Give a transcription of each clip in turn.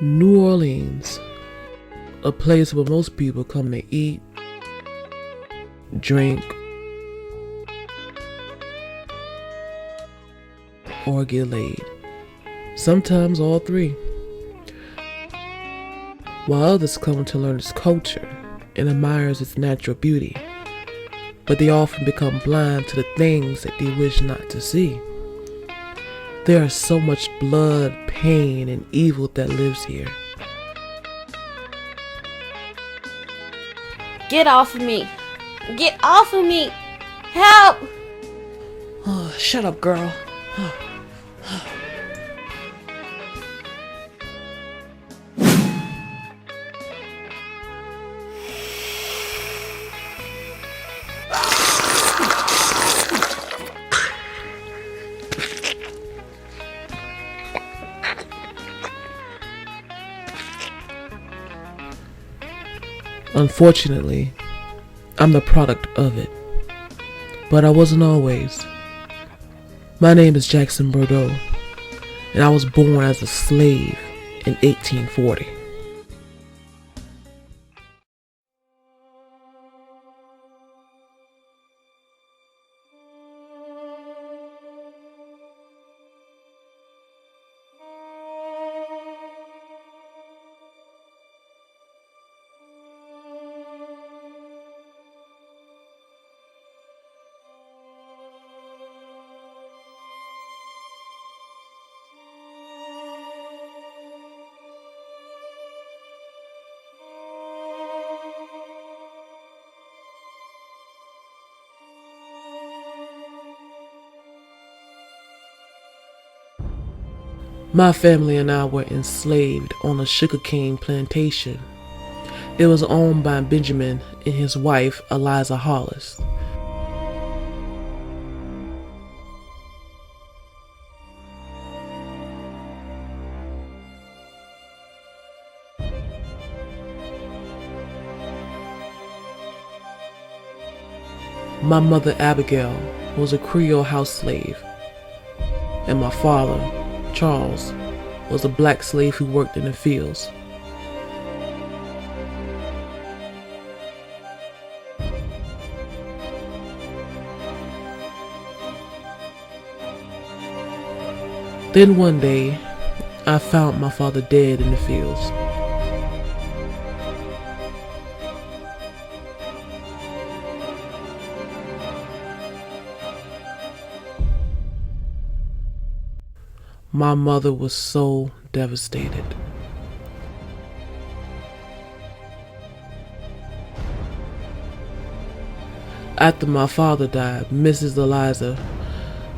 New Orleans, a place where most people come to eat, drink, or get laid. Sometimes all three. While others come to learn its culture and admires its natural beauty, but they often become blind to the things that they wish not to see. There is so much blood, pain, and evil that lives here. Get off of me! Get off of me! Help! Oh, shut up, girl. Unfortunately, I'm the product of it. But I wasn't always. My name is Jackson Bordeaux, and I was born as a slave in 1840. My family and I were enslaved on a sugarcane plantation. It was owned by Benjamin and his wife, Eliza Hollis. My mother, Abigail, was a Creole house slave, and my father, Charles, was a black slave who worked in the fields. Then one day, I found my father dead in the fields. My mother was so devastated. After my father died, Mrs. Eliza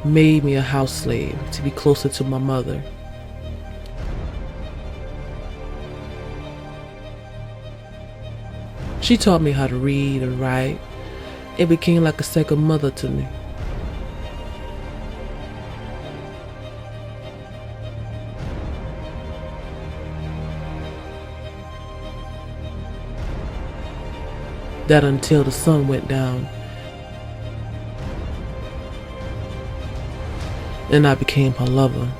made me a house slave to be closer to my mother. She taught me how to read and write. It became like a second mother to me. That until the sun went down and I became her lover.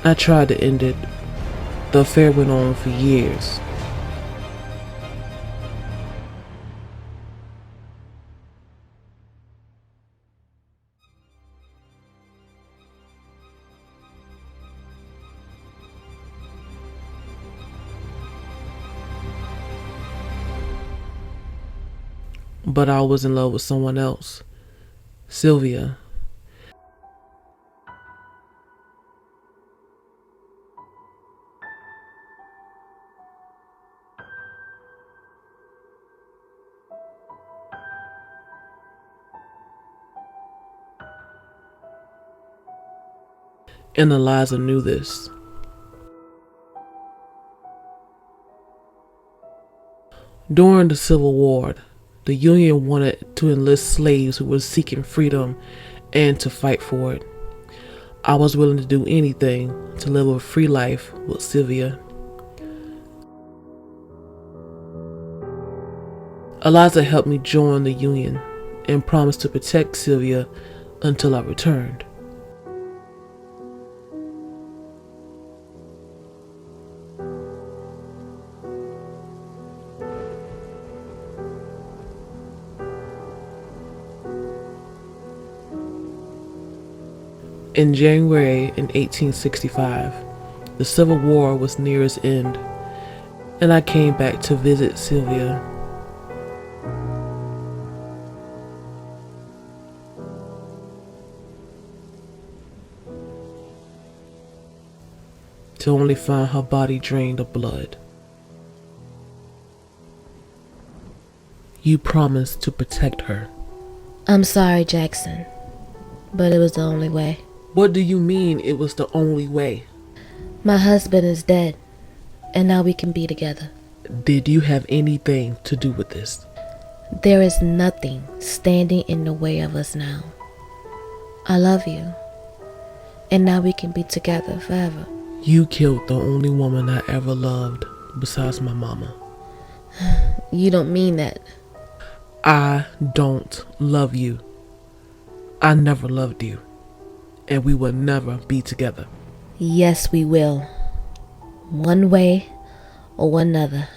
I tried to end it. The affair went on for years. But I was in love with someone else, Sylvia. And Eliza knew this. During the Civil War, the Union wanted to enlist slaves who were seeking freedom and to fight for it. I was willing to do anything to live a free life with Sylvia. Eliza helped me join the Union, and promised to protect Sylvia until I returned. In January in 1865, the Civil War was near its end, and I came back to visit Sylvia. To only find her body drained of blood. You promised to protect her. I'm sorry, Jackson, but it was the only way. What do you mean it was the only way? My husband is dead, and now we can be together. Did you have anything to do with this? There is nothing standing in the way of us now. I love you, and now we can be together forever. You killed the only woman I ever loved besides my mama. You don't mean that. I don't love you. I never loved you. And we will never be together. Yes, we will. One way or another.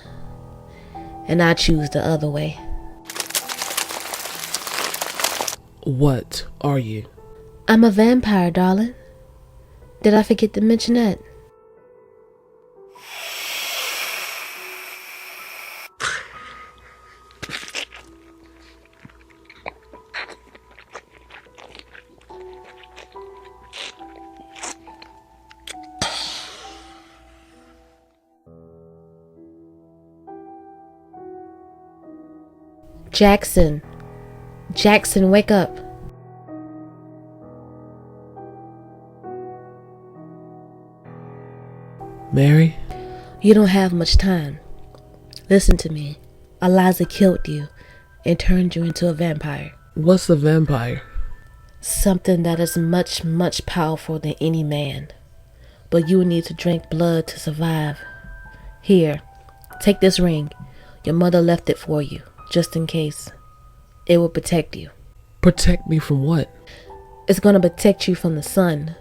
And I choose the other way. What are you? I'm a vampire, darling. Did I forget to mention that? Jackson. Jackson, wake up. Mary? You don't have much time. Listen to me. Eliza killed you and turned you into a vampire. What's a vampire? Something that is much, much powerful than any man. But you need to drink blood to survive. Here, take this ring. Your mother left it for you, just in case. It will protect you. Protect me from what? It's going to protect you from the sun.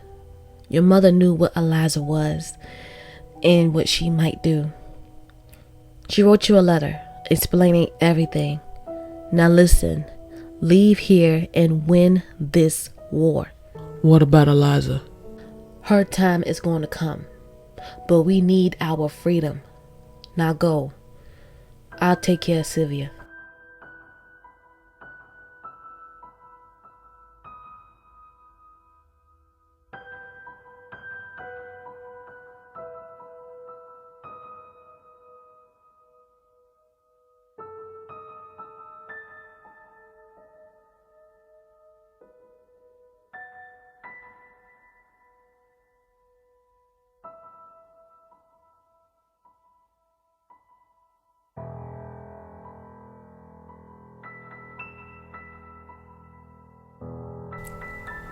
Your mother knew what Eliza was and what she might do. She wrote you a letter explaining everything. Now listen, leave here and win this war. What about Eliza? Her time is going to come, but we need our freedom. Now go. I'll take care of Sylvia.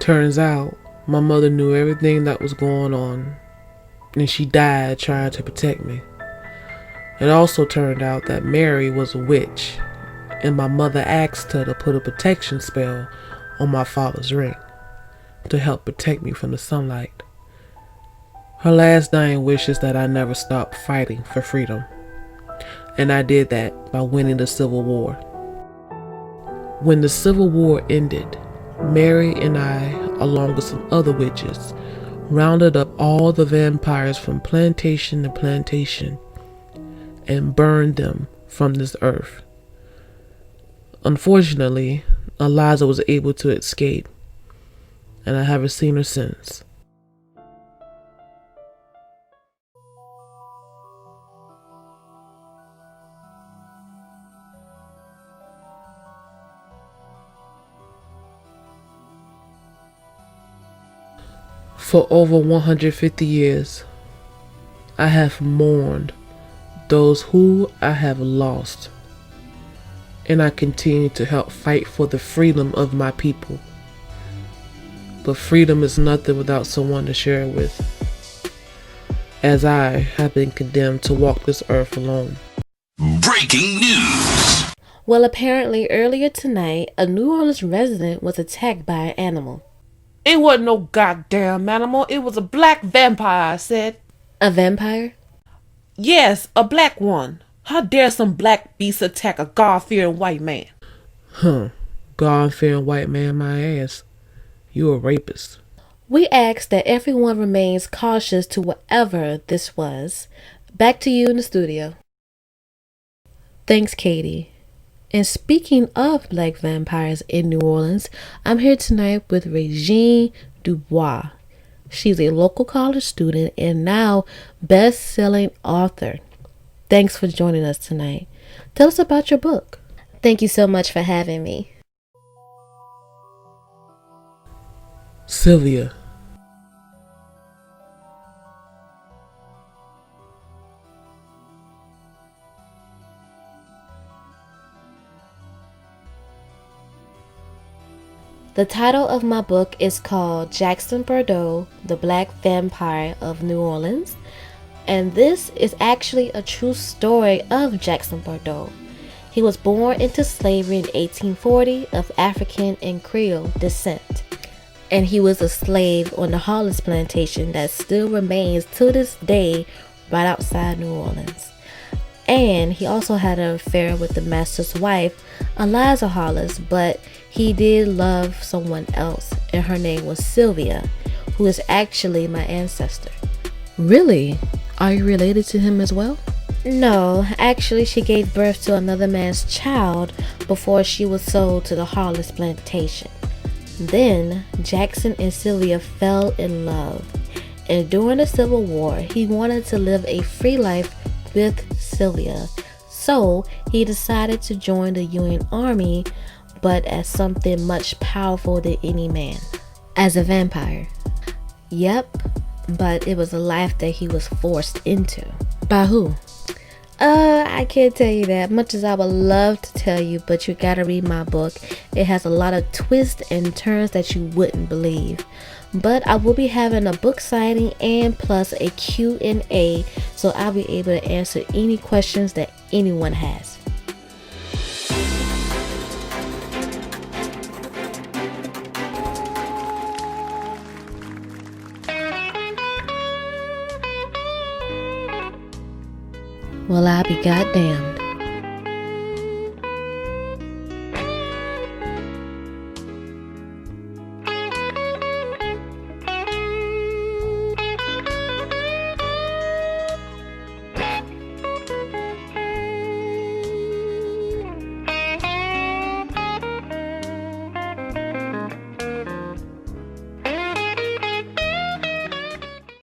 Turns out, my mother knew everything that was going on, and she died trying to protect me. It also turned out that Mary was a witch, and my mother asked her to put a protection spell on my father's ring to help protect me from the sunlight. Her last dying wish is that I never stop fighting for freedom, and I did that by winning the Civil War. When the Civil War ended, Mary and I, along with some other witches, rounded up all the vampires from plantation to plantation and burned them from this earth. Unfortunately, Eliza was able to escape, and I haven't seen her since. For over 150 years, I have mourned those who I have lost, and I continue to help fight for the freedom of my people. But freedom is nothing without someone to share it with, as I have been condemned to walk this earth alone. Breaking news! Well, apparently earlier tonight, a New Orleans resident was attacked by an animal. It wasn't no goddamn animal. It was a black vampire, I said. A vampire? Yes, a black one. How dare some black beast attack a God-fearing white man? Huh. God-fearing white man, my ass. You a rapist. We ask that everyone remains cautious to whatever this was. Back to you in the studio. Thanks, Katie. And speaking of black vampires in New Orleans, I'm here tonight with Regine Dubois. She's a local college student and now best-selling author. Thanks for joining us tonight. Tell us about your book. Thank you so much for having me. Sylvia. The title of my book is called Jackson Bordeaux, the Black Vampire of New Orleans. And this is actually a true story of Jackson Bordeaux. He was born into slavery in 1840 of African and Creole descent. And he was a slave on the Hollis plantation that still remains to this day right outside New Orleans. And he also had an affair with the master's wife, Eliza Hollis, but he did love someone else, and her name was Sylvia, who is actually my ancestor. Really? Are you related to him as well? No, actually she gave birth to another man's child before she was sold to the Hollis plantation. Then Jackson and Sylvia fell in love, and during the Civil War he wanted to live a free life with Sylvia, so he decided to join the Union Army, but as something much powerful than any man, as a vampire. Yep, but it was a life that he was forced into. By who? I can't tell you that, much as I would love to tell you, but you gotta read my book. It has a lot of twists and turns that you wouldn't believe. But I will be having a book signing and plus a Q&A, so I'll be able to answer any questions that anyone has. Well, I'll be goddamned.